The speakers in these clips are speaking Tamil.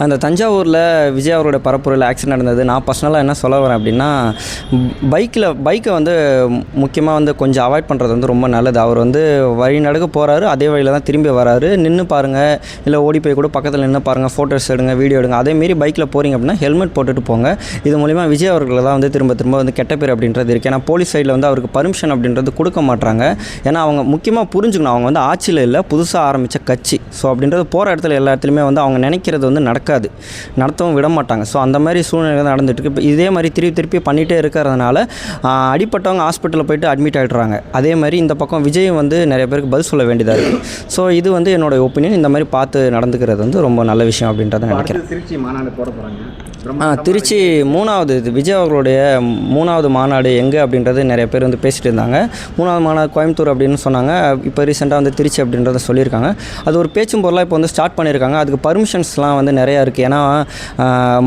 அந்த தஞ்சாவூரில் விஜய் அவரோட பரப்புரையில் ஆக்சிடென்ட் நடந்தது. நான் பர்சனலாக என்ன சொல்ல வரேன் அப்படின்னா, பைக்கை வந்து முக்கியமாக வந்து கொஞ்சம் அவாய்ட் பண்ணுறது வந்து ரொம்ப நல்லது. அவர் வந்து வழி நடக்க போகிறாரு, அதே வழியில் தான் திரும்பி வராரு. நின்று பாருங்கள், இல்லை ஓடி போய் கூட பக்கத்தில் நின்று பாருங்கள், ஃபோட்டோஸ் எடுங்க, வீடியோ எடுங்க. அதேமாரி பைக்கில் போகிறீங்க அப்படின்னா ஹெல்மெட் போட்டுட்டு போங்க. இது மூலிமா விஜய் அவர்களை தான் வந்து திரும்ப வந்து கெட்ட பேர் அப்படின்றது இருக்குது. ஏன்னா போலீஸ் சைடில் வந்து அவருக்கு பர்மிஷன் அப்படின்றது கொடுக்க மாட்டாங்க. ஏன்னா அவங்க முக்கியமாக புரிஞ்சுக்கணும், அவங்க வந்து ஆட்சியில் இல்லை, புதுசாக ஆரம்பித்த கட்சி. ஸோ அப்படின்றது போகிற இடத்துல எல்லா இடத்துலையுமே வந்து அவங்க நினைக்கிறது வந்து நடக்காது, நடத்தவும் விட மாட்டாங்க. ஸோ அந்த மாதிரி சூழ்நிலை நடந்துட்டு இருக்கு. இப்போ இதே மாதிரி திருப்பி பண்ணிகிட்டே இருக்கிறதுனால அடிப்பட்டவங்க ஹாஸ்பிட்டலில் போய்ட்டு அட்மிட் ஆகிடுறாங்க. அதே மாதிரி இந்த பக்கம் விஜய் வந்து நிறைய பேருக்கு பதில் சொல்ல வேண்டியதாக இருக்குது. ஸோ இது வந்து என்னோட ஒப்பீனியன். இந்த மாதிரி பார்த்து நடந்துக்கிறது வந்து ரொம்ப நல்ல விஷயம் அப்படின்றத நினைக்கிறேன். திருச்சி மாநாடு போட போகிறாங்க. திருச்சி 3வது இது விஜய் அவர்களுடைய 3வது மாநாடு எங்கே அப்படின்றது நிறைய பேர் வந்து பேசிகிட்டு இருந்தாங்க. 3வது மாநாடு கோயம்புத்தூர் அப்படின்னு சொன்னாங்க. இப்போ ரீசெண்டாக வந்து திருச்சி அப்படின்றத சொல்லியிருக்காங்க. அது ஒரு பேச்சும் பொருளாக இப்போ வந்து ஸ்டார்ட் பண்ணியிருக்காங்க. அதுக்கு பர்மிஷன்ஸ்லாம் வந்து நிறையா இருக்குது. ஏன்னா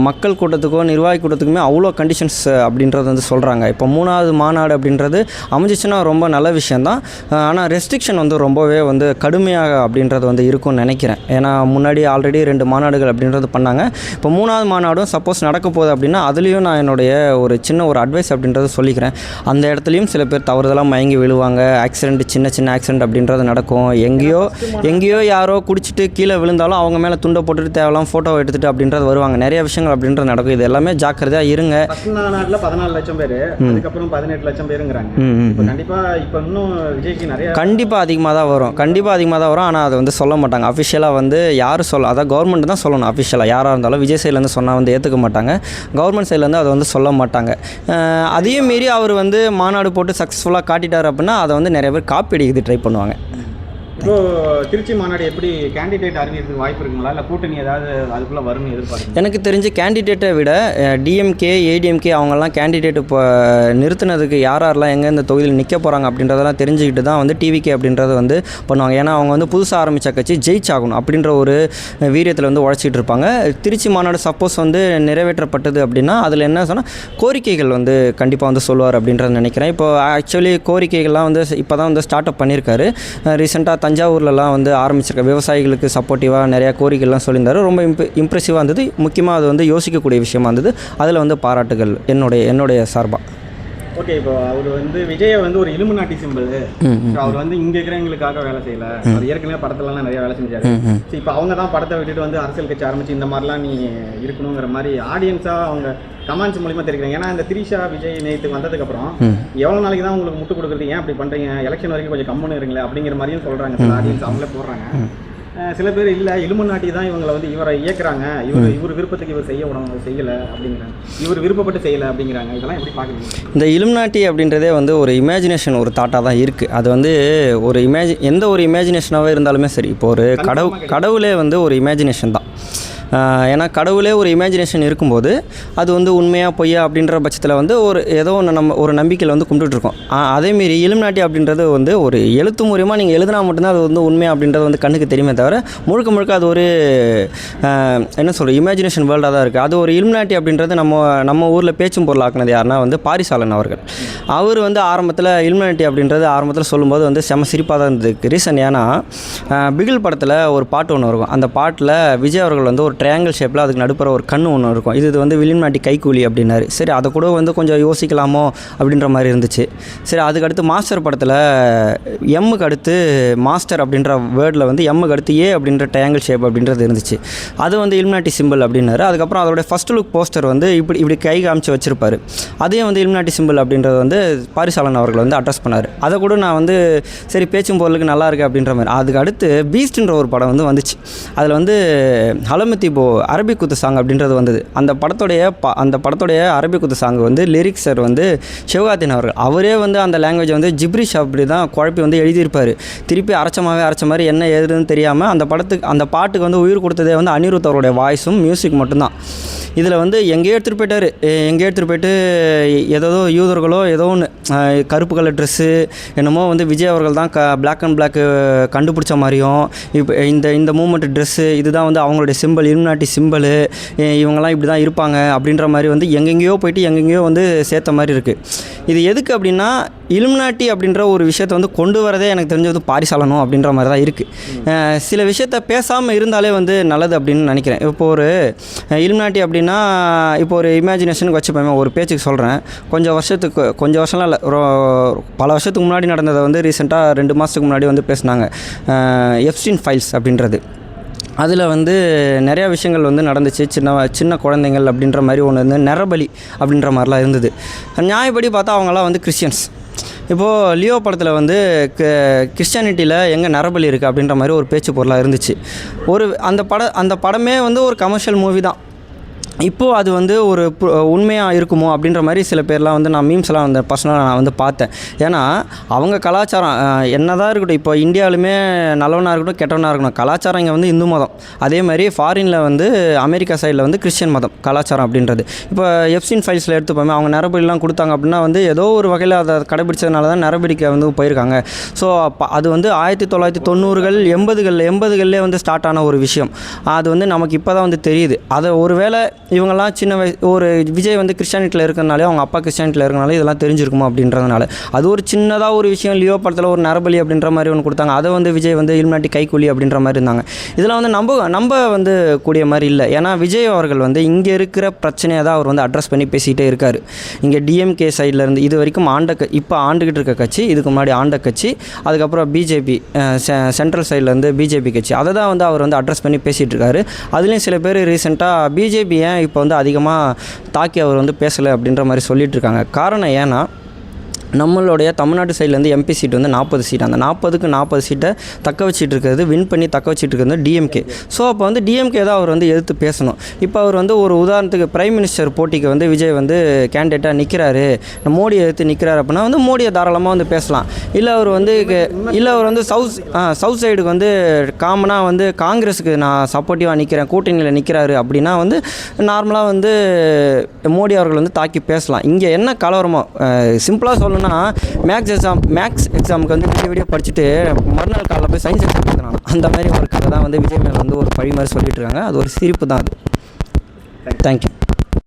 மக்கள் கூட்டத்துக்கோ நிர்வாகி கூட்டத்துக்குமே அவ்வளோ கண்டிஷன்ஸ் அப்படின்றது வந்து சொல்கிறாங்க. இப்போ 3வது மாநாடு அப்படின்றது அமைஞ்சிச்சுன்னா ரொம்ப நல்ல விஷயந்தான். ஆனால் ரெஸ்ட்ரிக்ஷன் வந்து ரொம்பவே வந்து கடுமையாக அப்படின்றது வந்து இருக்கும்னு நினைக்கிறேன். ஏன்னா முன்னாடி ஆல்ரெடி 2 மாநாடுகள் அப்படின்றது பண்ணாங்க. இப்போ 3வது மாநாடும் சப்போஸ் நடக்க போகுது அப்படின்னா அதுலேயும் நான் என்னுடைய ஒரு சின்ன ஒரு அட்வைஸ் அப்படின்றத சொல்லிக்கிறேன். அந்த இடத்துலையும் சில பேர் தவறுதலாக மயங்கி விழுவாங்க. ஆக்சிடென்ட், சின்ன ஆக்சிடென்ட் அப்படின்றது நடக்கும். எங்கேயோ யாரோ குடிச்சிட்டு கீழே விழுந்தாலும் அவங்க மேலே துண்டை போட்டுட்டு தேவையில்லாம் ஃபோட்டோ எடுத்துகிட்டு அப்படின்றது வருவாங்க. நிறைய விஷயங்கள் அப்படின்றது நடக்கும். இது எல்லாமே ஜாக்கிரதையாக இருங்க. நாட்டில் 14 லட்சம் பேர், அதுக்கப்புறம் 18 லட்சம் பேருங்கிறாங்க. கண்டிப்பாக இப்போ இன்னும் விஜய்க்கு நிறைய கண்டிப்பாக அதிகமாக தான் வரும். ஆனால் அதை வந்து சொல்ல மாட்டாங்க. அஃபிஷியலாக வந்து யாரும் சொல்ல, அதான் கவர்மெண்ட் தான் சொல்லணும். அஃபிஷியலாக யாராக இருந்தாலும் விஜய் சைட்லேருந்து சொன்னால் வந்து ஏற்றுக்க மாட்டாங்க. கவர்மெண்ட் சைட்லேருந்து அதை வந்து சொல்ல மாட்டாங்க. அதையும் மீறி அவர் வந்து மாநாடு போட்டு சக்ஸஸ்ஃபுல்லாக காட்டிட்டார் அப்படின்னா அதை வந்து நிறைய பேர் காப்பி அடிக்கிறது ட்ரை பண்ணுவாங்க. இப்போது திருச்சி மாநாடு எப்படி கேண்டிடேட் அறிவிக்கிறதுக்கு வாய்ப்பு இருக்குங்களா, இல்லை கூட்டணி ஏதாவது அதுக்குள்ளே வரும்னு எதிர்பார்க்குறேன்? எனக்கு தெரிஞ்சு கேண்டிடேட்டை விட டிஎம்கே, ஏடிஎம்கே அவங்கெல்லாம் கேண்டிடேட் இப்போ நிறுத்தினதுக்கு யாரெல்லாம் எங்கே இந்த தொகுதியில் நிற்க போகிறாங்க அப்படின்றதெல்லாம் தெரிஞ்சுக்கிட்டு தான் வந்து டிவிகே அப்படின்றத வந்து பண்ணுவாங்க. ஏன்னா அவங்க வந்து புதுசாக ஆரம்பித்த கட்சி ஜெயிச்சாகணும் அப்படின்ற ஒரு வீரியத்தில் வந்து உழைச்சிட்டு இருப்பாங்க. திருச்சி மாநாடு சப்போஸ் வந்து நிறைவேற்றப்பட்டது அப்படின்னா அதில் என்ன சொன்னால் கோரிக்கைகள் வந்து கண்டிப்பாக வந்து சொல்லுவார் அப்படின்றத நினைக்கிறேன். இப்போ ஆக்சுவலி கோரிக்கைகள்லாம் வந்து இப்போ தான் வந்து ஸ்டார்ட் அப் பண்ணியிருக்காரு. ரீசெண்டாக தஞ்சாவூர்லலாம் வந்து ஆரம்பிச்சிருக்க விவசாயிகளுக்கு சப்போர்ட்டிவாக நிறையா கோரிக்கைலாம் சொல்லியிருந்தார். ரொம்ப இம்ப்ரெசிவாக இருந்தது. முக்கியமாக அது வந்து யோசிக்கக்கூடிய விஷயமா இருந்தது. அதில் வந்து பாராட்டுகள் என்னுடைய சார்பாக. ஓகே, இப்போ அவர் வந்து விஜயை வந்து ஒரு இலுமினாட்டி சிம்பிள். அவர் வந்து இங்கே இருக்கிறவங்களுக்காக வேலை செய்யலை. அவர் ஏற்கனவே படத்துலலாம் நிறைய வேலை செஞ்சாரு. இப்போ அவங்க தான் படத்தை விட்டுட்டு வந்து அரசியல் கட்சி ஆரம்பிச்சு இந்த மாதிரிலாம் நீ இருக்கணுங்கிற மாதிரி ஆடியன்ஸாக அவங்க கமெண்ட்ஸ் மூலிமா தெரிவிக்கிறாங்க. ஏன்னா இந்த திரிஷா விஜய் நேற்று வந்ததுக்கப்புறம் எவ்வளோ நாளைக்கு தான் உங்களுக்கு முட்டு கொடுக்குறது, ஏன் அப்படி பண்ணுறீங்க, எலெக்ஷன் வரைக்கும் கொஞ்சம் கம்முன்னு இருங்களே அப்படிங்கிற மாதிரியும் சொல்கிறாங்க. சில ஆடியன்ஸ் அவங்களே போடுறாங்க. சில பேர் இல்லை இலுமினாட்டி தான் இவங்களை வந்து இவரை இயக்குறாங்க, இவர் விருப்பத்துக்கு இவர் செய்யலை அப்படிங்கிறாங்க, இவர் விருப்பப்பட்டு செய்யலை அப்படிங்கிறாங்க. இதெல்லாம் எப்படி பார்க்குறீங்க? இந்த இலுமினாட்டி அப்படின்றதே வந்து ஒரு இமேஜினேஷன், ஒரு தாட்டாக தான் இருக்குது. அது வந்து ஒரு எந்த ஒரு இமேஜினேஷனாகவே இருந்தாலுமே சரி. இப்போ ஒரு கடவுளே வந்து ஒரு இமேஜினேஷன் தான். ஏன்னா கடவுளே ஒரு இமேஜினேஷன் இருக்கும்போது அது வந்து உண்மையாக பொய்யா அப்படின்ற பட்சத்தில் வந்து ஏதோ ஒன்று நம்ம ஒரு நம்பிக்கையில் வந்து கும்பிட்டுருக்கோம். அதேமாரி இலுமினாட்டி அப்படின்றது வந்து ஒரு எழுத்து மூலியமாக நீங்கள் எழுதினா மட்டும்தான் அது வந்து உண்மை அப்படின்றது வந்து கண்ணுக்கு தெரியுமே தவிர முழுக்க அது ஒரு என்ன சொல்கிறது இமேஜினேஷன் வேர்ல்டாக தான் இருக்குது. அது ஒரு இலுமினாட்டி அப்படின்றது நம்ம ஊரில் பேச்சும் பொருளாக்குனது யாருன்னா வந்து பாரிசாலன் அவர்கள். அவர் வந்து ஆரம்பத்தில் இலுமினாட்டி அப்படின்றது ஆரம்பத்தில் சொல்லும்போது வந்து செம சிரிப்பாக தான் இருந்ததுக்கு ரீசன் ஏன்னா பிகில் படத்தில் ஒரு பாட்டு ஒன்று இருக்கும். அந்த பாட்டில் விஜய் அவர்கள் வந்து ஒரு ட்ரையாங்கிள் ஷேப்பில் அதுக்கு நடுப்புற ஒரு கண்ணு ஒன்று இருக்கும். இது வந்து இலுமினாட்டி கைக்கூலி அப்படின்னாரு. சரி, அதை கூட வந்து கொஞ்சம் யோசிக்கலாமோ அப்படின்ற மாதிரி இருந்துச்சு. சரி, அதுக்கடுத்து மாஸ்டர் படத்தில் எம்முக்கு அடுத்து மாஸ்டர் அப்படின்ற வேர்டில் வந்து எம்முக்கு அடுத்து ஏ அப்படின்ற ட்ரையாங்கிள் ஷேப் அப்படின்றது இருந்துச்சு. அது வந்து இலுமினாட்டி சிம்பிள் அப்படின்னாரு. அதுக்கப்புறம் அதோடைய ஃபஸ்ட் லுக் போஸ்டர் வந்து இப்படி கை காமிச்சு வச்சிருப்பார். அதையும் வந்து இலுமினாட்டி சிம்பிள் அப்படின்றது வந்து பாரிசாலன் அவர்கள் வந்து அட்ரஸ் பண்ணார். அதை கூட நான் வந்து சரி பேச்சும் பொருளுக்கு நல்லா இருக்குது அப்படின்ற மாதிரி. அதுக்கு அடுத்து பீஸ்ட்ன்ற ஒரு படம் வந்து வந்துச்சு. அதில் வந்து ஹலமத்தி அரபிக் குத்து சாங் அப்படின்றது வந்தது. அந்த படத்துடைய அரபிக் குத்து சாங் வந்து லிரிக்ஸர் வந்து சிவகார்த்திகேயன் அவர்கள். அவரே வந்து அந்த லாங்குவேஜ் வந்து ஜிப்ரிஷ் அப்படி தான் குழப்பி வந்து எழுதியிருப்பார். திருப்பி அரைச்ச மாதிரி என்ன எழுதுன்னு தெரியாமல் அந்த பாட்டுக்கு வந்து உயிர் கொடுத்ததே வந்து அனிருத் அவருடைய வாய்ஸும் மியூசிக் மட்டும்தான். இதில் வந்து எங்கேயோ எடுத்துகிட்டு போயிட்டு ஏதோ யூதர்களோ ஏதோ ஒன்று கருப்பு கலர் ட்ரெஸ்ஸு என்னமோ வந்து விஜய் அவர்கள் தான் பிளாக் அண்ட் பிளாக் கண்டுபிடிச்ச மாதிரியும் இப்போ இந்த மூமெண்ட் ட்ரெஸ்ஸு இதுதான் வந்து அவங்களுடைய சிம்பிள் இலுமினாட்டி சிம்பிள், இவங்கெல்லாம் இப்படி தான் இருப்பாங்க அப்படின்ற மாதிரி வந்து எங்கெங்கேயோ போயிட்டு எங்கெங்கேயோ வந்து சேர்த்த மாதிரி இருக்குது. இது எதுக்கு அப்படின்னா, இலுமினாட்டி அப்படின்ற ஒரு விஷயத்தை வந்து கொண்டு வரதே எனக்கு தெரிஞ்ச வந்து பாரிசாலனும் அப்படின்ற மாதிரி தான் இருக்குது. சில விஷயத்த பேசாமல் இருந்தாலே வந்து நல்லது அப்படின்னு நினைக்கிறேன். இப்போ ஒரு இலுமினாட்டி அப்படின்னா, இப்போ ஒரு இமேஜினேஷனுக்கு வச்சுப்போமே, ஒரு பேச்சுக்கு சொல்கிறேன். கொஞ்சம் வருஷம்லாம் இல்லை, பல வருஷத்துக்கு முன்னாடி நடந்ததை வந்து ரீசெண்டாக 2 மாதத்துக்கு முன்னாடி வந்து பேசினாங்க, எப்ஸ்டீன் ஃபைல்ஸ் அப்படின்றது. அதில் வந்து நிறையா விஷயங்கள் வந்து நடந்துச்சு. சின்ன குழந்தைங்கள் அப்படின்ற மாதிரி ஒன்று வந்து நரபலி அப்படின்ற மாதிரிலாம் இருந்தது. நியாயப்படி பார்த்தா அவங்களாம் வந்து கிறிஸ்டியன்ஸ். இப்போது லியோ படத்தில் வந்து கிறிஸ்டியானிட்டியில் எங்கே நரபலி இருக்குது அப்படின்ற மாதிரி ஒரு பேச்சு பொருளாக இருந்துச்சு. அந்த படமே வந்து ஒரு கமர்ஷியல் மூவி தான். இப்போது அது வந்து ஒரு உண்மையாக இருக்குமோ அப்படின்ற மாதிரி சில பேர்லாம் வந்து நான் மீம்ஸ்லாம் வந்து பர்சனலாக நான் வந்து பார்த்தேன். ஏன்னா அவங்க கலாச்சாரம் என்ன தான் இருக்கட்டும், இப்போ இந்தியாவிலுமே நல்லவனாக இருக்கட்டும் கெட்டவனாக இருக்கணும், கலாச்சாரம் இங்கே வந்து இந்து மதம். அதே மாதிரி ஃபாரினில் வந்து அமெரிக்கா சைடில் வந்து கிறிஸ்டியன் மதம் கலாச்சாரம் அப்படின்றது. இப்போ எப்ஸ்டீன் ஃபைல்ஸில் எடுத்துப்போமே, அவங்க நரபலிலாம் கொடுத்தாங்க அப்படின்னா வந்து ஏதோ ஒரு வகையில் அதை கடைபிடிச்சதுனால தான் நரபலிக்கு வந்து போயிருக்காங்க. ஸோ அது வந்து 1990கள் 80களிலே வந்து ஸ்டார்ட் ஆன ஒரு விஷயம். அது வந்து நமக்கு இப்போ தான் வந்து தெரியுது. அதை ஒருவேளை இவங்கெல்லாம் சின்ன ஒரு விஜய் வந்து கிறிஸ்டியானிட்டியில் இருக்கிறனாலே, அவங்க அப்பா கிறிஸ்டியானிட்டியில் இருக்கிறனால இதெல்லாம் தெரிஞ்சிருக்குமா அப்படின்றதுனால அது ஒரு சின்னதாக ஒரு விஷயம். லியோ படத்தில் ஒரு நரபலி அப்படின்ற மாதிரி ஒன்று கொடுத்தாங்க, அதை வந்து விஜய் வந்து இலுமினாட்டி கைக்கூலி அப்படின்ற மாதிரி இருந்தாங்க. இதெல்லாம் வந்து நம்ப வந்து கூடிய மாதிரி இல்லை. ஏன்னா விஜய் அவர்கள் வந்து இங்கே இருக்கிற பிரச்சனையை தான் அவர் வந்து அட்ரஸ் பண்ணி பேசிக்கிட்டே இருக்கார். இங்கே டிஎம்கே சைடில் இருந்து இது வரைக்கும் இப்போ ஆண்டுகிட்டு இருக்க கட்சி, இதுக்கு முன்னாடி ஆண்ட கட்சி, அதுக்கப்புறம் பிஜேபி சென்ட்ரல் சைட்லேருந்து பிஜேபி கட்சி, அதை தான் வந்து அவர் வந்து அட்ரஸ் பண்ணி பேசிகிட்டு இருக்காரு. அதுலேயும் சில பேர் ரீசெண்டாக பிஜேபி இப்போ வந்து அதிகமாக தாக்கி அவர் வந்து பேசலை அப்படின்ற மாதிரி சொல்லிகிட்டு இருக்காங்க. காரணம் ஏன்னா, நம்மளுடைய தமிழ்நாட்டு சைட்லேருந்து எம்பி சீட் வந்து 40 சீட். அந்த 40க்கு 40 சீட்டை தக்க வச்சிட்டு இருக்கிறது, வின் பண்ணி தக்க வச்சிட்டு இருக்கிறது டிஎம்கே. ஸோ அப்போ வந்து டிஎம்கே தான் அவர் வந்து எதிர்த்து பேசணும். இப்போ அவர் வந்து ஒரு உதாரணத்துக்கு பிரைம் மினிஸ்டர் போட்டிக்கு வந்து விஜய் வந்து கேண்டிடேட்டாக நிற்கிறாரு, மோடியை எதிர்த்து நிற்கிறாரு அப்படின்னா வந்து மோடியை தாராளமாக வந்து பேசலாம். இல்லை அவர் வந்து சவுத் சைடுக்கு வந்து காமனாக வந்து காங்கிரஸுக்கு நான் சப்போர்ட்டிவாக நிற்கிறேன், கூட்டணியில் நிற்கிறாரு அப்படின்னா வந்து நார்மலாக வந்து மோடி அவர்கள் வந்து தாக்கி பேசலாம். இங்கே என்ன கலவரமோ, சிம்பிளாக சொல்லணும்னா மேக்ஸ் எக்ஸாமுக்கு வந்து வீடியோ படிச்சுட்டு மறுநாள் காலையில் போய் சயின்ஸ் எக்ஸாம் எழுதுனாங்க. அந்த மாதிரி ஒரு கதை தான் வந்து விஜய் மேலே வந்து ஒரு பழி மாதிரி சொல்லிட்டு இருக்காங்க. அது ஒரு சிரிப்பு தான் அது. தேங்க்யூ.